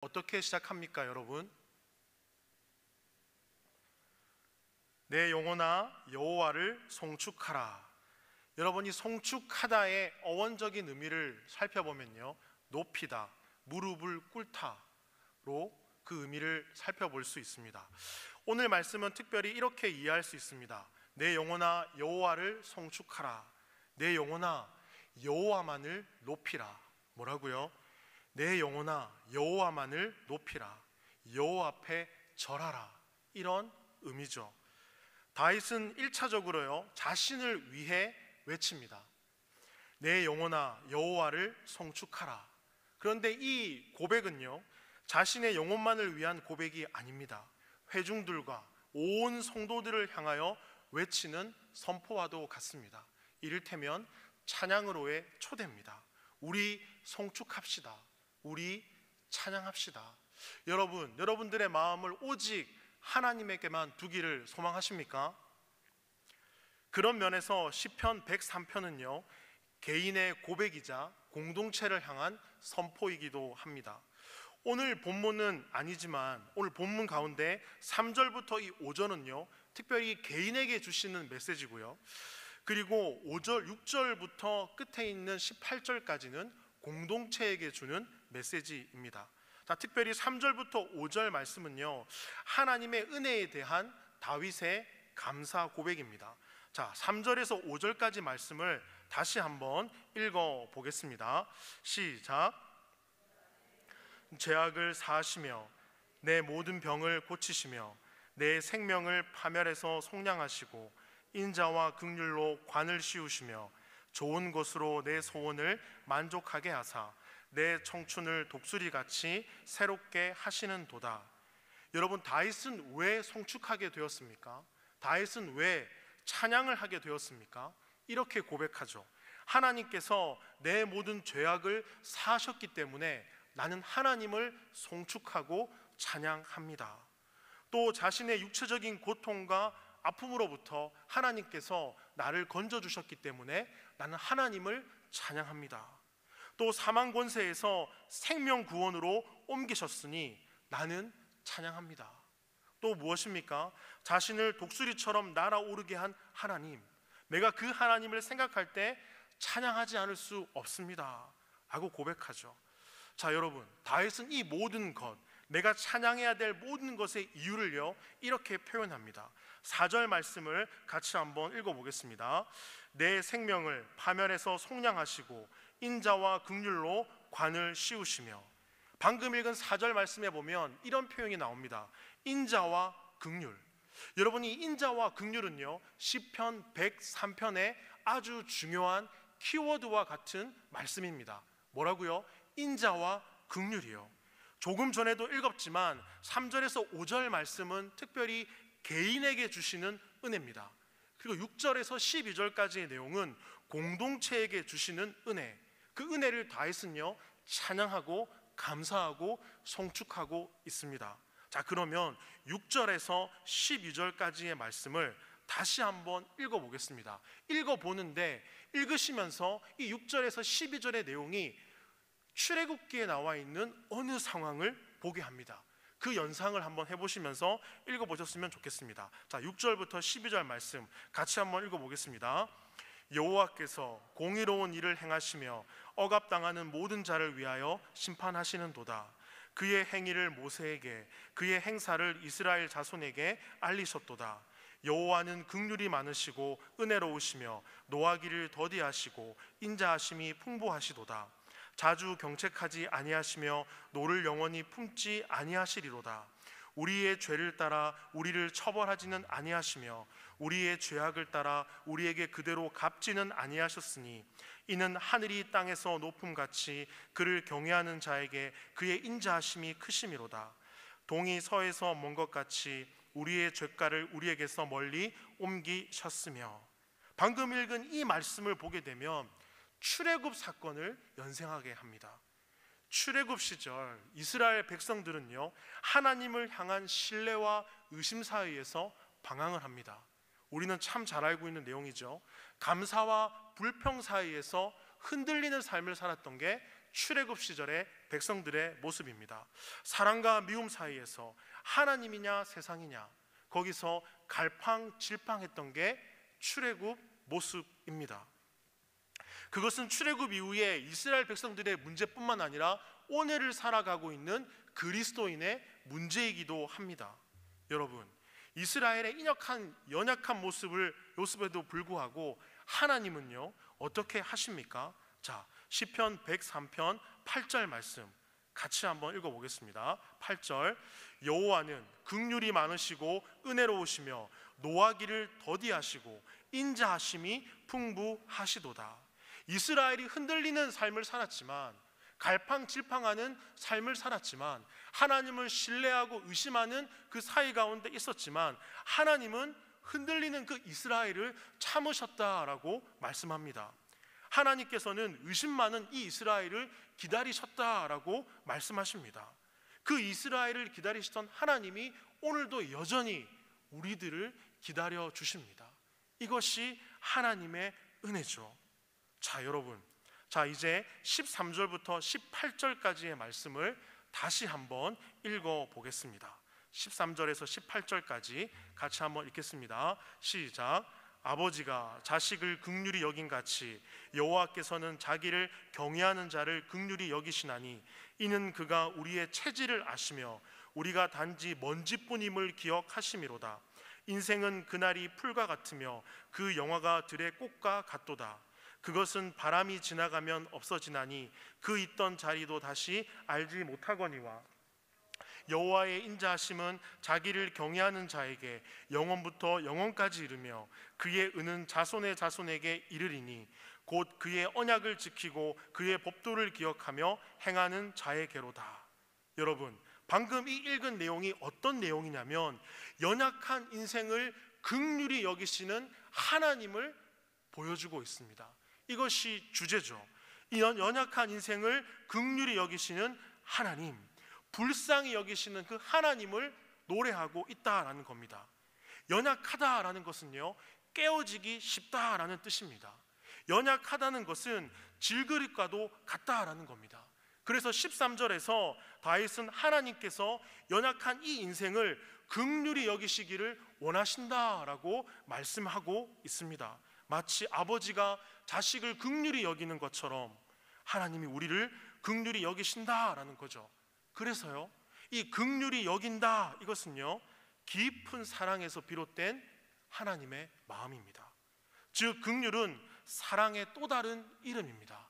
어떻게 시작합니까, 여러분? 내 영혼아 여호와를 송축하라. 여러분이 송축하다의 어원적인 의미를 살펴보면요, 높이다, 무릎을 꿇다로 그 의미를 살펴볼 수 있습니다. 오늘 말씀은 특별히 이렇게 이해할 수 있습니다. 내 영혼아 여호와를 송축하라. 내 영혼아 여호와만을 높이라. 뭐라고요? 내 영혼아 여호와만을 높이라. 여호와 앞에 절하라. 이런 의미죠. 다윗은 1차적으로요 자신을 위해 외칩니다. 내 영혼아 여호와를 송축하라. 그런데 이 고백은요 자신의 영혼만을 위한 고백이 아닙니다. 회중들과 온 성도들을 향하여 외치는 선포와도 같습니다. 이를테면 찬양으로의 초대입니다. 우리 송축합시다. 우리 찬양합시다. 여러분들의 마음을 오직 하나님에게만 두기를 소망하십니까? 그런 면에서 시편 103편은요 개인의 고백이자 공동체를 향한 선포이기도 합니다. 오늘 본문은 아니지만 오늘 본문 가운데 3절부터 이 5절은요 특별히 개인에게 주시는 메시지고요, 그리고 5절, 6절부터 끝에 있는 18절까지는 공동체에게 주는 메시지입니다. 자, 특별히 3절부터 5절 말씀은요 하나님의 은혜에 대한 다윗의 감사 고백입니다. 자, 3절에서 5절까지 말씀을 다시 한번 읽어 보겠습니다. 시작. 죄악을 사하시며 내 모든 병을 고치시며 내 생명을 파멸해서 속량하시고 인자와 긍휼로 관을 씌우시며 좋은 것으로 내 소원을 만족하게 하사 내 청춘을 독수리같이 새롭게 하시는 도다. 여러분, 다윗은 왜 송축하게 되었습니까? 다윗은 왜 찬양을 하게 되었습니까? 이렇게 고백하죠. 하나님께서 내 모든 죄악을 사하셨기 때문에 나는 하나님을 송축하고 찬양합니다. 또 자신의 육체적인 고통과 아픔으로부터 하나님께서 나를 건져주셨기 때문에 나는 하나님을 찬양합니다. 또 사망 권세에서 생명 구원으로 옮기셨으니 나는 찬양합니다. 또 무엇입니까? 자신을 독수리처럼 날아오르게 한 하나님, 내가 그 하나님을 생각할 때 찬양하지 않을 수 없습니다 라고 고백하죠. 자, 여러분, 다윗은 이 모든 것, 내가 찬양해야 될 모든 것의 이유를요 이렇게 표현합니다. 4절 말씀을 같이 한번 읽어보겠습니다. 내 생명을 파멸해서 속량하시고 인자와 긍휼로 관을 씌우시며. 방금 읽은 4절 말씀에 보면 이런 표현이 나옵니다. 인자와 긍휼. 여러분, 이 인자와 긍휼은요 시편 103편의 아주 중요한 키워드와 같은 말씀입니다. 뭐라고요? 인자와 긍휼이요. 조금 전에도 읽었지만 3절에서 5절 말씀은 특별히 개인에게 주시는 은혜입니다. 그리고 6절에서 12절까지의 내용은 공동체에게 주시는 은혜. 그 은혜를 다윗은요 찬양하고 감사하고 송축하고 있습니다. 자, 그러면 6절에서 12절까지의 말씀을 다시 한번 읽어보겠습니다. 읽어보는데 읽으시면서 이 6절에서 12절의 내용이 출애굽기에 나와 있는 어느 상황을 보게 합니다. 그 연상을 한번 해보시면서 읽어보셨으면 좋겠습니다. 자, 6절부터 12절 말씀 같이 한번 읽어보겠습니다. 여호와께서 공의로운 일을 행하시며 억압당하는 모든 자를 위하여 심판하시는도다. 그의 행위를 모세에게, 그의 행사를 이스라엘 자손에게 알리셨도다. 여호와는 긍휼이 많으시고 은혜로우시며 노하기를 더디하시고 인자하심이 풍부하시도다. 자주 경책하지 아니하시며 노를 영원히 품지 아니하시리로다. 우리의 죄를 따라 우리를 처벌하지는 아니하시며 우리의 죄악을 따라 우리에게 그대로 갚지는 아니하셨으니 이는 하늘이 땅에서 높음같이 그를 경외하는 자에게 그의 인자하심이 크심이로다. 동이 서에서 먼 것 같이 우리의 죄가를 우리에게서 멀리 옮기셨으며. 방금 읽은 이 말씀을 보게 되면 출애굽 사건을 연상하게 합니다. 출애굽 시절 이스라엘 백성들은요 하나님을 향한 신뢰와 의심 사이에서 방황을 합니다. 우리는 참 잘 알고 있는 내용이죠. 감사와 불평 사이에서 흔들리는 삶을 살았던 게 출애굽 시절의 백성들의 모습입니다. 사랑과 미움 사이에서 하나님이냐 세상이냐, 거기서 갈팡질팡했던 게 출애굽 모습입니다. 그것은 출애굽 이후에 이스라엘 백성들의 문제뿐만 아니라 오늘을 살아가고 있는 그리스도인의 문제이기도 합니다. 여러분, 이스라엘의 연약한 모습에도 불구하고 하나님은요 어떻게 하십니까? 자, 시편 103편 8절 말씀 같이 한번 읽어보겠습니다. 8절, 여호와는 긍휼이 많으시고 은혜로우시며 노하기를 더디하시고 인자하심이 풍부하시도다. 이스라엘이 흔들리는 삶을 살았지만, 갈팡질팡하는 삶을 살았지만, 하나님을 신뢰하고 의심하는 그 사이 가운데 있었지만, 하나님은 흔들리는 그 이스라엘을 참으셨다라고 말씀합니다. 하나님께서는 의심 많은 이 이스라엘을 기다리셨다라고 말씀하십니다. 그 이스라엘을 기다리시던 하나님이 오늘도 여전히 우리들을 기다려 주십니다. 이것이 하나님의 은혜죠. 자, 여러분, 이제 13절부터 18절까지의 말씀을 다시 한번 읽어보겠습니다. 13절에서 18절까지 같이 한번 읽겠습니다. 시작. 아버지가 자식을 긍휼히 여긴 같이 여호와께서는 자기를 경외하는 자를 긍휼히 여기시나니, 이는 그가 우리의 체질을 아시며 우리가 단지 먼지뿐임을 기억하심이로다. 인생은 그날이 풀과 같으며 그 영화가 들의 꽃과 같도다. 그것은 바람이 지나가면 없어지나니 그 있던 자리도 다시 알지 못하거니와, 여호와의 인자하심은 자기를 경외하는 자에게 영원부터 영원까지 이르며 그의 은은 자손의 자손에게 이르리니, 곧 그의 언약을 지키고 그의 법도를 기억하며 행하는 자에게로다. 여러분, 방금 이 읽은 내용이 어떤 내용이냐면, 연약한 인생을 긍휼히 여기시는 하나님을 보여주고 있습니다. 이것이 주제죠. 이 연약한 인생을 긍휼히 여기시는 하나님, 불쌍히 여기시는 그 하나님을 노래하고 있다라는 겁니다. 연약하다라는 것은요, 깨어지기 쉽다라는 뜻입니다. 연약하다는 것은 질그릇과도 같다라는 겁니다. 그래서 13절에서 다윗은 하나님께서 연약한 이 인생을 긍휼히 여기시기를 원하신다라고 말씀하고 있습니다. 마치 아버지가 자식을 긍휼히 여기는 것처럼 하나님이 우리를 긍휼히 여기신다라는 거죠. 그래서요, 이 긍휼히 여긴다, 이것은요 깊은 사랑에서 비롯된 하나님의 마음입니다. 즉, 긍휼은 사랑의 또 다른 이름입니다.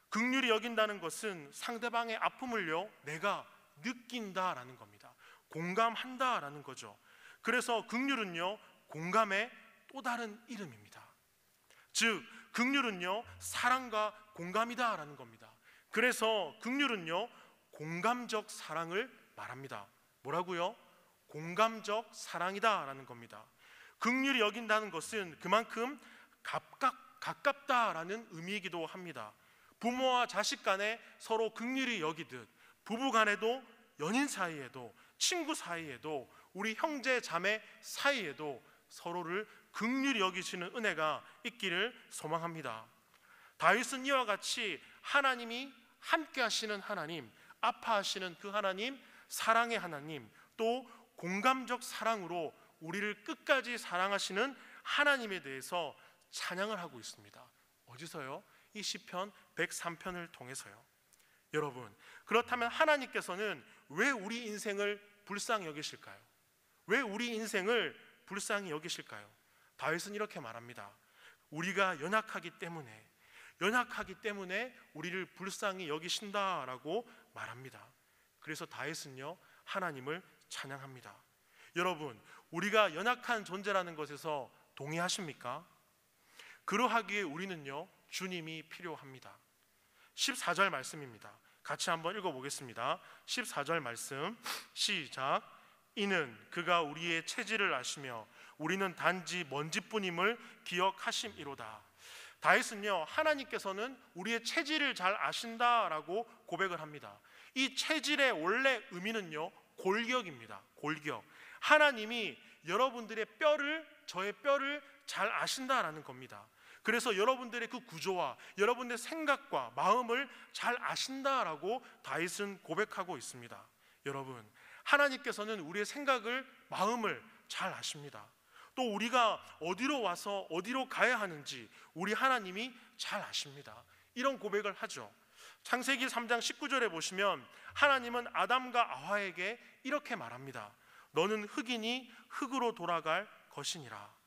긍휼히 여긴다는 것은 상대방의 아픔을요 내가 느낀다라는 겁니다. 공감한다라는 거죠. 그래서 긍휼은요 공감의 또 다른 이름입니다. 즉, 긍휼은요 사랑과 공감이다라는 겁니다. 그래서 긍휼은요 공감적 사랑을 말합니다. 뭐라고요? 공감적 사랑이다라는 겁니다. 긍휼히 여긴다는 것은 그만큼 가깝다라는 의미이기도 합니다. 부모와 자식 간에 서로 긍휼히 여기듯, 부부 간에도, 연인 사이에도, 친구 사이에도, 우리 형제 자매 사이에도 서로를 긍휼히 여기시는 은혜가 있기를 소망합니다. 다윗은 이와 같이 하나님이 함께 하시는 하나님, 아파하시는 그 하나님, 사랑의 하나님, 또 공감적 사랑으로 우리를 끝까지 사랑하시는 하나님에 대해서 찬양을 하고 있습니다. 어디서요? 이 시편 103편을 통해서요. 여러분, 그렇다면 하나님께서는 왜 우리 인생을 불쌍히 여기실까요? 왜 우리 인생을 불쌍히 여기실까요? 다윗은 이렇게 말합니다. 우리가 연약하기 때문에 우리를 불쌍히 여기신다라고 말합니다. 그래서 다윗은요 하나님을 찬양합니다. 여러분, 우리가 연약한 존재라는 것에서 동의하십니까? 그러하기에 우리는요 주님이 필요합니다. 14절 말씀입니다. 같이 한번 읽어보겠습니다. 14절 말씀 시작. 이는 그가 우리의 체질을 아시며 우리는 단지 먼지뿐임을 기억하심이로다. 다윗은요 하나님께서는 우리의 체질을 잘 아신다라고 고백을 합니다. 이 체질의 원래 의미는요 골격입니다. 골격. 하나님이 여러분들의 뼈를, 저의 뼈를 잘 아신다라는 겁니다. 그래서 여러분들의 그 구조와 여러분들의 생각과 마음을 잘 아신다라고 다윗은 고백하고 있습니다. 여러분, 하나님께서는 우리의 생각을, 마음을 잘 아십니다. 또 우리가 어디로 와서 어디로 가야 하는지 우리 하나님이 잘 아십니다. 이런 고백을 하죠. 창세기 3장 19절에 보시면 하나님은 아담과 아화에게 이렇게 말합니다. 너는 흙이니 흙으로 돌아갈 것이니라.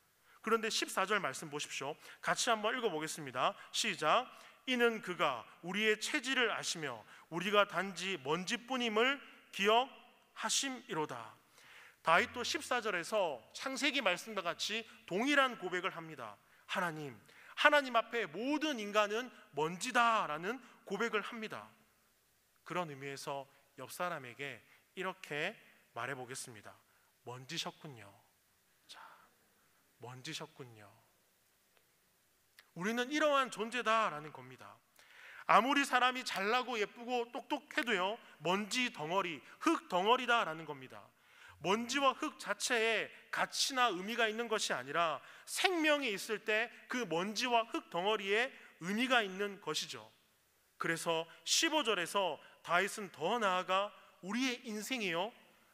그런데 14절 말씀 보십시오. 같이 한번 읽어보겠습니다. 시작. 이는 그가 우리의 체질을 아시며 우리가 단지 먼지뿐임을 기억하심이로다. 다윗도 14절에서 창세기 말씀과 같이 동일한 고백을 합니다. 하나님 앞에 모든 인간은 먼지다라는 고백을 합니다. 그런 의미에서 옆 사람에게 이렇게 말해보겠습니다. 먼지셨군요. 자, 먼지셨군요. 우리는 이러한 존재다라는 겁니다. 아무리 사람이 잘나고 예쁘고 똑똑해도요, 먼지 덩어리, 흙 덩어리다라는 겁니다. 먼지와 흙 자체에 가치나 의미가 있는 것이 아니라 생명이 있을 때 그 먼지와 흙 덩어리에 의미가 있는 것이죠. 그래서 15절에서 다윗은 더 나아가 우리의 인생이요,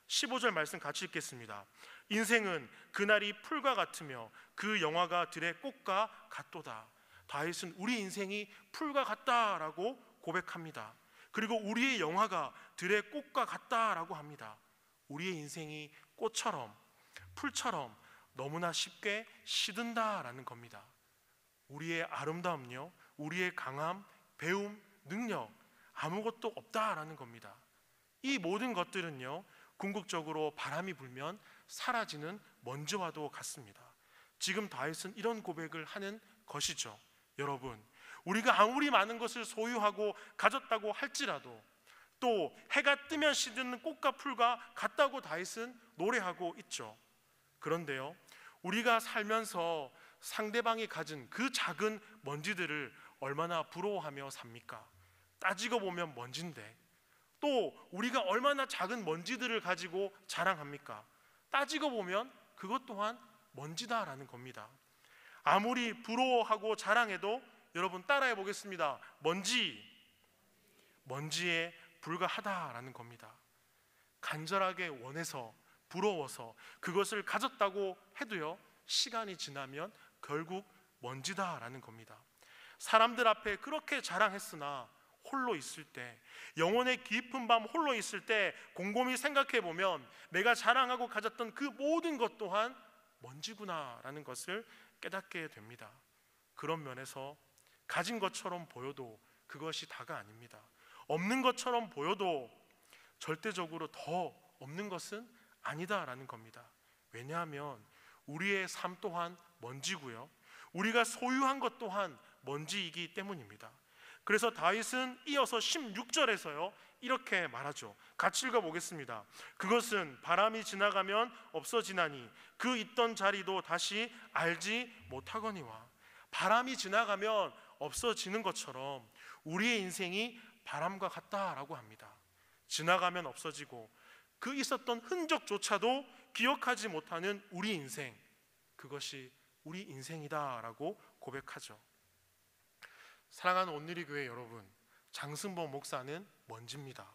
15절 말씀 같이 읽겠습니다. 인생은 그날이 풀과 같으며 그 영화가 들의 꽃과 같도다. 다윗은 우리 인생이 풀과 같다라고 고백합니다. 그리고 우리의 영화가 들의 꽃과 같다라고 합니다. 우리의 인생이 꽃처럼, 풀처럼 너무나 쉽게 시든다라는 겁니다. 우리의 아름다움요, 우리의 강함, 배움, 능력 아무것도 없다라는 겁니다. 이 모든 것들은요, 궁극적으로 바람이 불면 사라지는 먼지와도 같습니다. 지금 다윗은 이런 고백을 하는 것이죠. 여러분, 우리가 아무리 많은 것을 소유하고 가졌다고 할지라도 또 해가 뜨면 시드는 꽃과 풀과 같다고 다윗은 노래하고 있죠. 그런데요, 우리가 살면서 상대방이 가진 그 작은 먼지들을 얼마나 부러워하며 삽니까? 따지고 보면 먼지인데, 또 우리가 얼마나 작은 먼지들을 가지고 자랑합니까? 따지고 보면 그것 또한 먼지다라는 겁니다. 아무리 부러워하고 자랑해도 여러분 따라해 보겠습니다. 먼지에 불과하다라는 겁니다. 간절하게 원해서 부러워서 그것을 가졌다고 해도요, 시간이 지나면 결국 먼지다라는 겁니다. 사람들 앞에 그렇게 자랑했으나 홀로 있을 때, 영혼의 깊은 밤 홀로 있을 때 곰곰이 생각해 보면 내가 자랑하고 가졌던 그 모든 것 또한 먼지구나라는 것을 깨닫게 됩니다. 그런 면에서 가진 것처럼 보여도 그것이 다가 아닙니다. 없는 것처럼 보여도 절대적으로 더 없는 것은 아니다라는 겁니다. 왜냐하면 우리의 삶 또한 먼지고요, 우리가 소유한 것 또한 먼지이기 때문입니다. 그래서 다윗은 이어서 16절에서요 이렇게 말하죠. 같이 읽어보겠습니다. 그것은 바람이 지나가면 없어지나니 그 있던 자리도 다시 알지 못하거니와. 바람이 지나가면 없어지는 것처럼 우리의 인생이 바람과 같다라고 합니다. 지나가면 없어지고 그 있었던 흔적조차도 기억하지 못하는 우리 인생, 그것이 우리 인생이다라고 고백하죠. 사랑하는 온누리 교회 여러분, 장승보 목사는 먼지입니다.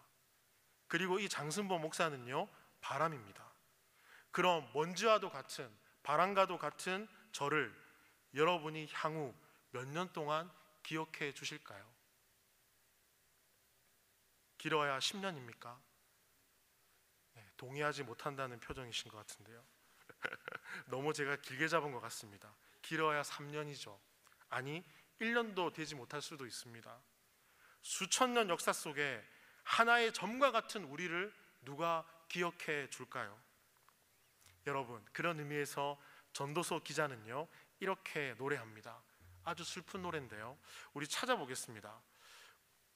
그리고 이 장승보 목사는요 바람입니다. 그럼 먼지와도 같은, 바람과도 같은 저를 여러분이 향후 몇 년 동안 기억해 주실까요? 길어야 10년입니까? 네, 동의하지 못한다는 표정이신 것 같은데요. 너무 제가 길게 잡은 것 같습니다. 길어야 3년이죠. 아니 1년도 되지 못할 수도 있습니다. 수천 년 역사 속에 하나의 점과 같은 우리를 누가 기억해 줄까요? 여러분, 그런 의미에서 전도서 기자는요 이렇게 노래합니다. 아주 슬픈 노래인데요, 우리 찾아보겠습니다.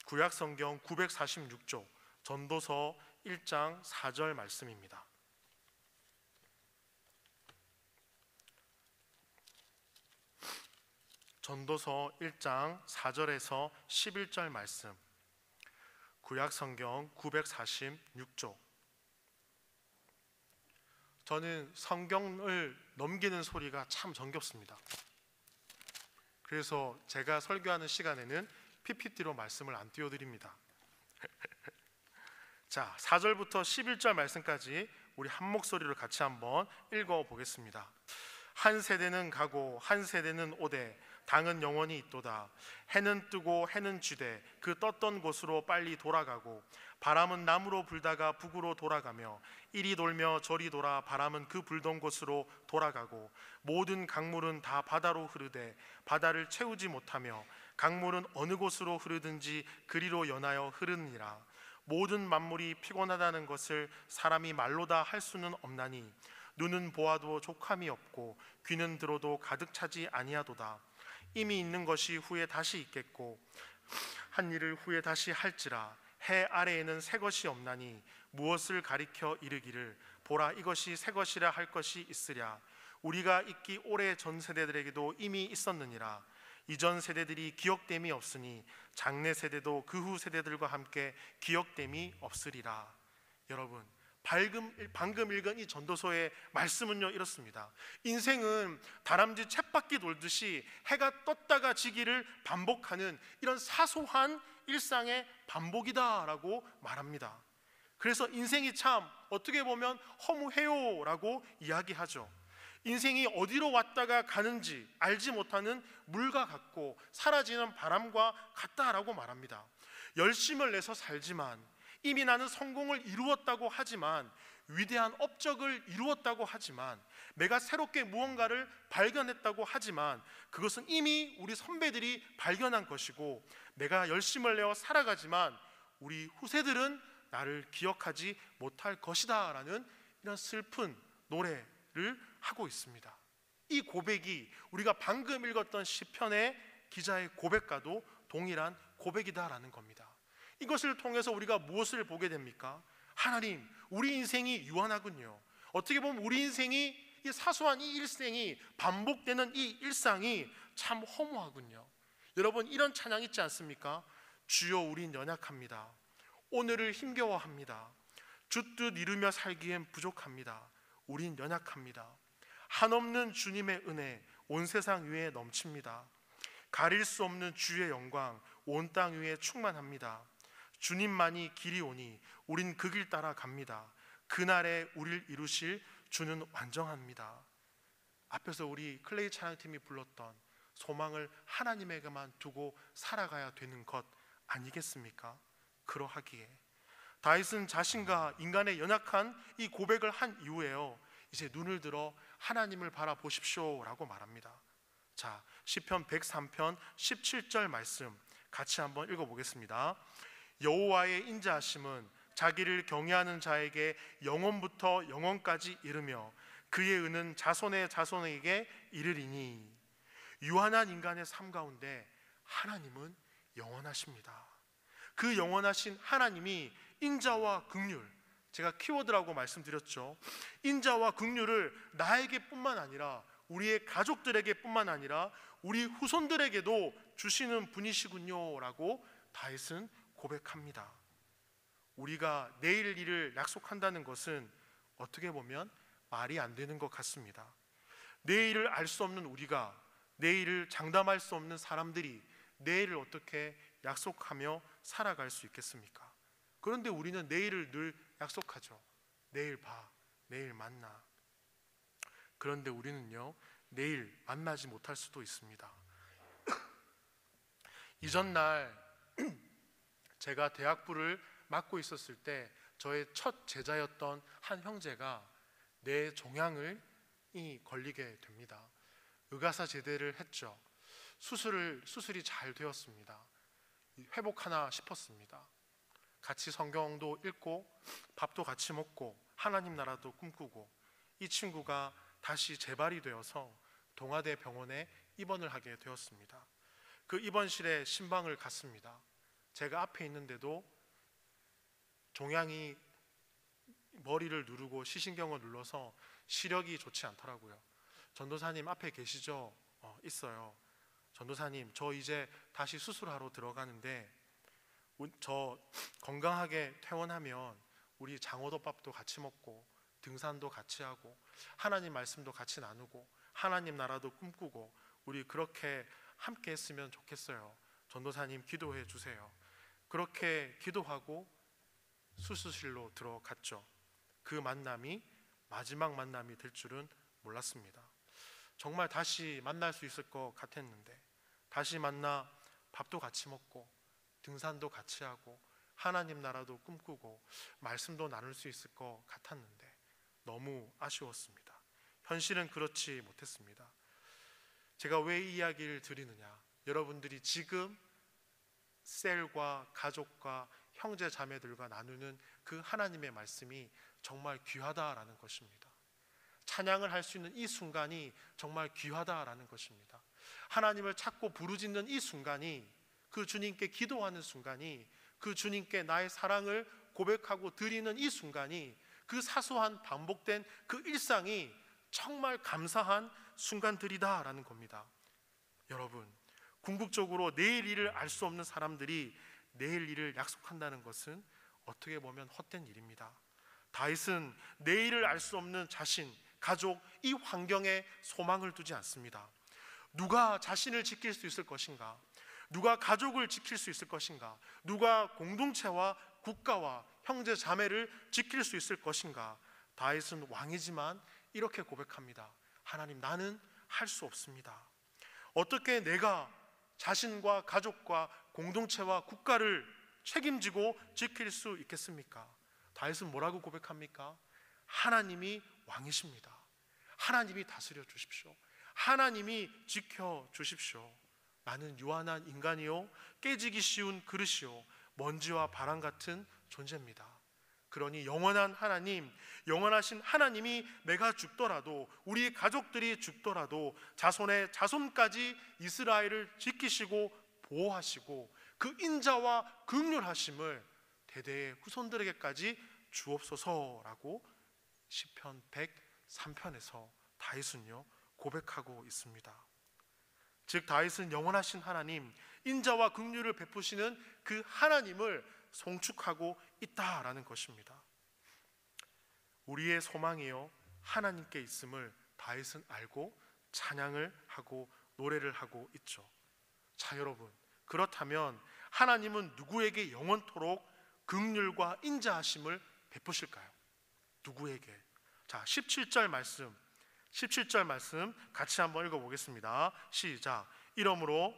구약성경 946조 전도서 1장 4절 말씀입니다. 전도서 1장 4절에서 11절 말씀, 구약성경 946조. 저는 성경을 넘기는 소리가 참 정겹습니다. 그래서 제가 설교하는 시간에는 PPT로 말씀을 안 띄워드립니다. 자, 4절부터 11절 말씀까지 우리 한 목소리로 같이 한번 읽어보겠습니다. 한 세대는 가고 한 세대는 오되 당은 영원히 있도다. 해는 뜨고 해는 쥐되 그 떴던 곳으로 빨리 돌아가고 바람은 남으로 불다가 북으로 돌아가며 이리 돌며 저리 돌아 바람은 그 불던 곳으로 돌아가고 모든 강물은 다 바다로 흐르되 바다를 채우지 못하며 강물은 어느 곳으로 흐르든지 그리로 연하여 흐르느니라. 모든 만물이 피곤하다는 것을 사람이 말로 다 할 수는 없나니 눈은 보아도 족함이 없고 귀는 들어도 가득 차지 아니하도다. 이미 있는 것이 후에 다시 있겠고 한 일을 후에 다시 할지라. 해 아래에는 새 것이 없나니 무엇을 가리켜 이르기를 보라 이것이 새 것이라 할 것이 있으랴. 우리가 있기 오래 전 세대들에게도 이미 있었느니라. 이전 세대들이 기억됨이 없으니 장래 세대도 그 후 세대들과 함께 기억됨이 없으리라. 여러분, 방금 읽은 이 전도서의 말씀은요 이렇습니다. 인생은 다람쥐 쳇바퀴 돌듯이 해가 떴다가 지기를 반복하는 이런 사소한 일상의 반복이다라고 말합니다. 그래서 인생이 참 어떻게 보면 허무해요라고 이야기하죠. 인생이 어디로 왔다가 가는지 알지 못하는 물과 같고 사라지는 바람과 같다라고 말합니다. 열심을 내서 살지만, 이미 나는 성공을 이루었다고 하지만, 위대한 업적을 이루었다고 하지만, 내가 새롭게 무언가를 발견했다고 하지만 그것은 이미 우리 선배들이 발견한 것이고 내가 열심을 내어 살아가지만 우리 후세들은 나를 기억하지 못할 것이다 라는 이런 슬픈 노래를 하고 있습니다. 이 고백이 우리가 방금 읽었던 시편의 기자의 고백과도 동일한 고백이다라는 겁니다. 이것을 통해서 우리가 무엇을 보게 됩니까? 하나님, 우리 인생이 유한하군요. 어떻게 보면 우리 인생이 이 사소한 이 일생이 반복되는 이 일상이 참 허무하군요. 여러분, 이런 찬양 있지 않습니까? 주여 우린 연약합니다. 오늘을 힘겨워합니다. 주 뜻 이루며 살기엔 부족합니다. 우린 연약합니다. 한없는 주님의 은혜 온 세상 위에 넘칩니다. 가릴 수 없는 주의 영광 온 땅 위에 충만합니다. 주님만이 길이 오니 우린 그 길 따라 갑니다. 그날에 우리를 이루실 주는 완전합니다. 앞에서 우리 클레이 찬양팀이 불렀던 소망을 하나님에게만 두고 살아가야 되는 것 아니겠습니까? 그러하기에 다윗은 자신과 인간의 연약한 이 고백을 한 이후에요, 이제 눈을 들어 하나님을 바라보십시오 라고 말합니다. 자, 시편 103편 17절 말씀 같이 한번 읽어보겠습니다. 여호와의 인자하심은 자기를 경외하는 자에게 영원부터 영원까지 이르며 그의 은은 자손의 자손에게 이르리니. 유한한 인간의 삶 가운데 하나님은 영원하십니다. 그 영원하신 하나님이 인자와 긍휼, 제가 키워드라고 말씀드렸죠. 인자와 긍휼을 나에게 뿐만 아니라 우리의 가족들에게 뿐만 아니라 우리 후손들에게도 주시는 분이시군요 라고 다윗은 고백합니다. 우리가 내일 일을 약속한다는 것은 어떻게 보면 말이 안 되는 것 같습니다. 내일을 알 수 없는 우리가, 내일을 장담할 수 없는 사람들이 내일을 어떻게 약속하며 살아갈 수 있겠습니까? 그런데 우리는 내일을 늘 약속하죠. 내일 봐, 내일 만나. 그런데 우리는요, 내일 만나지 못할 수도 있습니다. 이전날 제가 대학부를 맡고 있었을 때 저의 첫 제자였던 한 형제가 뇌 종양을 걸리게 됩니다. 의가사 제대를 했죠. 수술이 잘 되었습니다. 회복하나 싶었습니다. 같이 성경도 읽고 밥도 같이 먹고 하나님 나라도 꿈꾸고, 이 친구가 다시 재발이 되어서 동아대 병원에 입원을 하게 되었습니다. 그 입원실에 신방을 갔습니다. 제가 앞에 있는데도 종양이 머리를 누르고 시신경을 눌러서 시력이 좋지 않더라고요. 전도사님 앞에 계시죠? 있어요. 전도사님, 저 이제 다시 수술하러 들어가는데 저 건강하게 퇴원하면 우리 장어덮밥도 같이 먹고 등산도 같이 하고 하나님 말씀도 같이 나누고 하나님 나라도 꿈꾸고 우리 그렇게 함께 했으면 좋겠어요. 전도사님 기도해 주세요. 그렇게 기도하고 수술실로 들어갔죠. 그 만남이 마지막 만남이 될 줄은 몰랐습니다. 정말 다시 만날 수 있을 것 같았는데, 다시 만나 밥도 같이 먹고 등산도 같이 하고 하나님 나라도 꿈꾸고 말씀도 나눌 수 있을 것 같았는데 너무 아쉬웠습니다. 현실은 그렇지 못했습니다. 제가 왜 이 이야기를 드리느냐, 여러분들이 지금 셀과 가족과 형제 자매들과 나누는 그 하나님의 말씀이 정말 귀하다라는 것입니다. 찬양을 할 수 있는 이 순간이 정말 귀하다라는 것입니다. 하나님을 찾고 부르짖는 이 순간이, 그 주님께 기도하는 순간이, 그 주님께 나의 사랑을 고백하고 드리는 이 순간이, 그 사소한 반복된 그 일상이 정말 감사한 순간들이다라는 겁니다. 여러분, 궁극적으로 내일 일을 알 수 없는 사람들이 내일 일을 약속한다는 것은 어떻게 보면 헛된 일입니다. 다윗은 내일을 알 수 없는 자신, 가족, 이 환경에 소망을 두지 않습니다. 누가 자신을 지킬 수 있을 것인가? 누가 가족을 지킬 수 있을 것인가? 누가 공동체와 국가와 형제 자매를 지킬 수 있을 것인가? 다윗은 왕이지만 이렇게 고백합니다. 하나님, 나는 할 수 없습니다. 어떻게 내가 자신과 가족과 공동체와 국가를 책임지고 지킬 수 있겠습니까? 다윗은 뭐라고 고백합니까? 하나님이 왕이십니다. 하나님이 다스려 주십시오. 하나님이 지켜 주십시오. 나는 유한한 인간이요, 깨지기 쉬운 그릇이요, 먼지와 바람 같은 존재입니다. 그러니 영원한 하나님, 영원하신 하나님이 내가 죽더라도, 우리 가족들이 죽더라도 자손의 자손까지 이스라엘을 지키시고 보호하시고 그 인자와 긍휼하심을 대대의 후손들에게까지 주옵소서라고 시편 103편에서 다윗은요 고백하고 있습니다. 즉 다윗은 영원하신 하나님, 인자와 긍휼을 베푸시는 그 하나님을 송축하고 있다라는 것입니다. 우리의 소망이요 하나님께 있음을 다윗은 알고 찬양을 하고 노래를 하고 있죠. 자, 여러분, 그렇다면 하나님은 누구에게 영원토록 긍휼과 인자하심을 베푸실까요? 누구에게? 자, 17절 말씀 같이 한번 읽어보겠습니다. 시작. 이러므로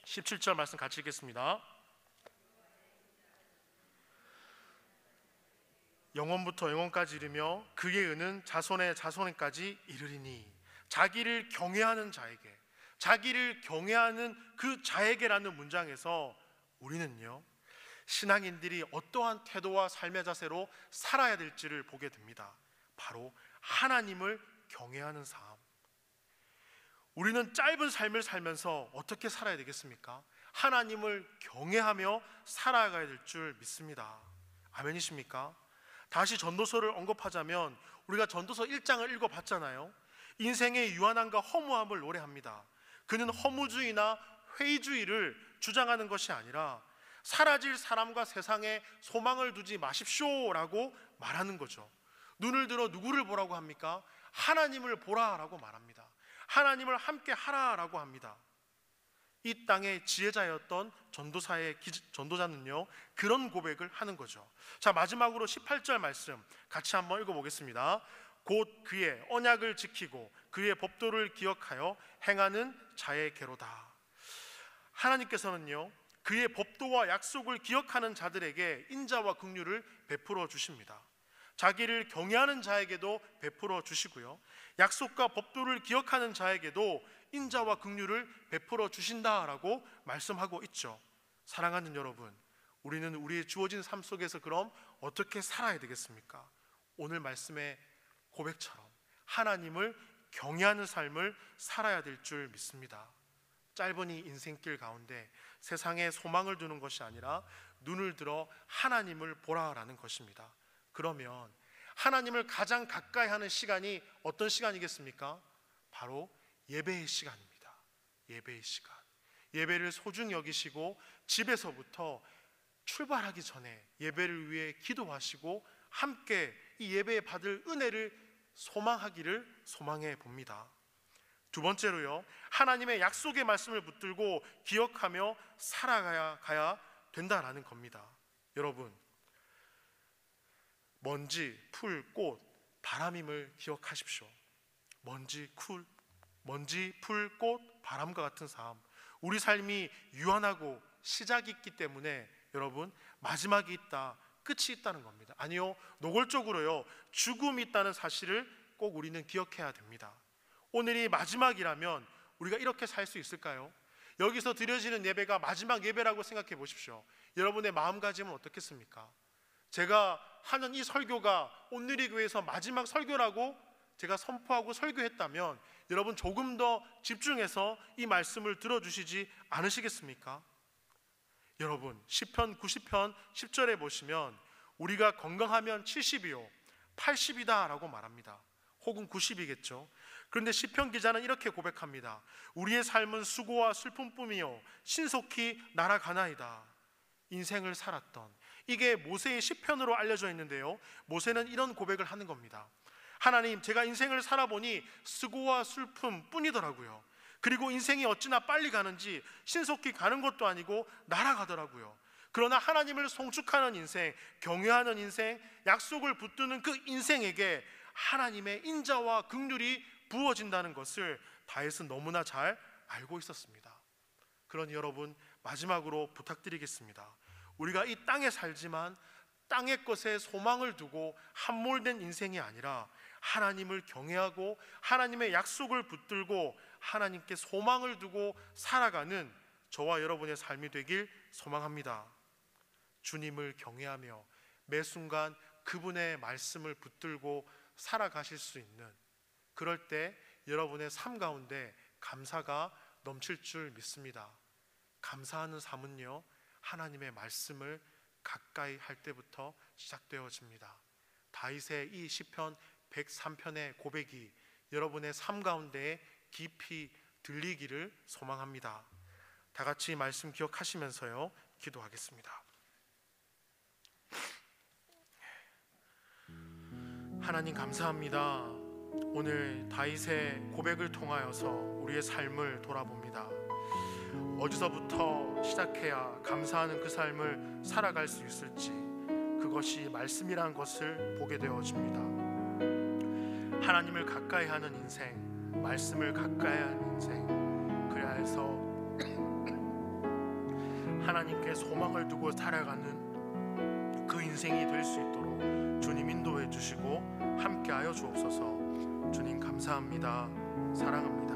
17절 말씀 같이 읽겠습니다. 영원부터 영원까지 이르며 그의 은은 자손의 자손에까지 이르리니. 자기를 경외하는 자에게, 자기를 경외하는 그 자에게라는 문장에서 우리는요 신앙인들이 어떠한 태도와 삶의 자세로 살아야 될지를 보게 됩니다. 바로 하나님을 경외하는 삶. 우리는 짧은 삶을 살면서 어떻게 살아야 되겠습니까? 하나님을 경외하며 살아가야 될 줄 믿습니다. 아멘이십니까? 다시 전도서를 언급하자면 우리가 전도서 1장을 읽어봤잖아요. 인생의 유한함과 허무함을 노래합니다. 그는 허무주의나 회의주의를 주장하는 것이 아니라 사라질 사람과 세상에 소망을 두지 마십시오라고 말하는 거죠. 눈을 들어 누구를 보라고 합니까? 하나님을 보라라고 말합니다. 하나님을 함께 하라라고 합니다. 이 땅의 지혜자였던 전도자는요 그런 고백을 하는 거죠. 자, 마지막으로 18절 말씀 같이 한번 읽어보겠습니다. 곧 그의 언약을 지키고 그의 법도를 기억하여 행하는 자에게로다. 하나님께서는요 그의 법도와 약속을 기억하는 자들에게 인자와 긍휼을 베풀어 주십니다. 자기를 경외하는 자에게도 베풀어 주시고요, 약속과 법도를 기억하는 자에게도 인자와 긍휼을 베풀어 주신다라고 말씀하고 있죠. 사랑하는 여러분, 우리는 우리의 주어진 삶 속에서 그럼 어떻게 살아야 되겠습니까? 오늘 말씀의 고백처럼 하나님을 경외하는 삶을 살아야 될 줄 믿습니다. 짧은 이 인생길 가운데 세상에 소망을 두는 것이 아니라 눈을 들어 하나님을 보라라는 것입니다. 그러면 하나님을 가장 가까이 하는 시간이 어떤 시간이겠습니까? 바로 예배의 시간입니다. 예배의 시간. 예배를 소중히 여기시고 집에서부터 출발하기 전에 예배를 위해 기도하시고 함께 이 예배에 받을 은혜를 소망하기를 소망해 봅니다. 두 번째로요, 하나님의 약속의 말씀을 붙들고 기억하며 살아가야 된다라는 겁니다. 여러분, 먼지, 풀, 꽃, 바람임을 기억하십시오. 먼지, 풀, 꽃, 바람과 같은 삶, 우리 삶이 유한하고 시작이 있기 때문에 여러분, 마지막이 있다, 끝이 있다는 겁니다. 아니요, 노골적으로요, 죽음이 있다는 사실을 꼭 우리는 기억해야 됩니다. 오늘이 마지막이라면 우리가 이렇게 살 수 있을까요? 여기서 드려지는 예배가 마지막 예배라고 생각해 보십시오. 여러분의 마음가짐은 어떻겠습니까? 제가 하는 이 설교가 온누리 교회에서 마지막 설교라고 제가 선포하고 설교했다면 여러분 조금 더 집중해서 이 말씀을 들어주시지 않으시겠습니까? 여러분, 시편 90편 10절에 보시면 우리가 건강하면 70이요 80이다 라고 말합니다. 혹은 90이겠죠. 그런데 시편 기자는 이렇게 고백합니다. 우리의 삶은 수고와 슬픔뿐이요 신속히 날아가나이다. 인생을 살았던, 이게 모세의 시편으로 알려져 있는데요, 모세는 이런 고백을 하는 겁니다. 하나님, 제가 인생을 살아보니 수고와 슬픔 뿐이더라고요. 그리고 인생이 어찌나 빨리 가는지 신속히 가는 것도 아니고 날아가더라고요. 그러나 하나님을 송축하는 인생, 경외하는 인생, 약속을 붙드는 그 인생에게 하나님의 인자와 긍휼이 부어진다는 것을 다윗은 너무나 잘 알고 있었습니다. 그러니 여러분, 마지막으로 부탁드리겠습니다. 우리가 이 땅에 살지만 땅의 것에 소망을 두고 함몰된 인생이 아니라 하나님을 경외하고 하나님의 약속을 붙들고 하나님께 소망을 두고 살아가는 저와 여러분의 삶이 되길 소망합니다. 주님을 경외하며 매 순간 그분의 말씀을 붙들고 살아가실 수 있는, 그럴 때 여러분의 삶 가운데 감사가 넘칠 줄 믿습니다. 감사하는 삶은요, 하나님의 말씀을 가까이 할 때부터 시작되어집니다. 다윗의 이 시편 103편의 고백이 여러분의 삶 가운데 깊이 들리기를 소망합니다. 다 같이 말씀 기억하시면서요, 기도하겠습니다. 하나님 감사합니다. 오늘 다윗의 고백을 통하여서 우리의 삶을 돌아봅니다. 어디서부터 시작해야 감사하는 그 삶을 살아갈 수 있을지, 그것이 말씀이라는 것을 보게 되어집니다. 하나님을 가까이 하는 인생, 말씀을 가까이 하는 인생, 그래야 해서 하나님께 소망을 두고 살아가는 그 인생이 될 수 있도록 주님 인도해 주시고 함께하여 주옵소서. 주님 감사합니다. 사랑합니다.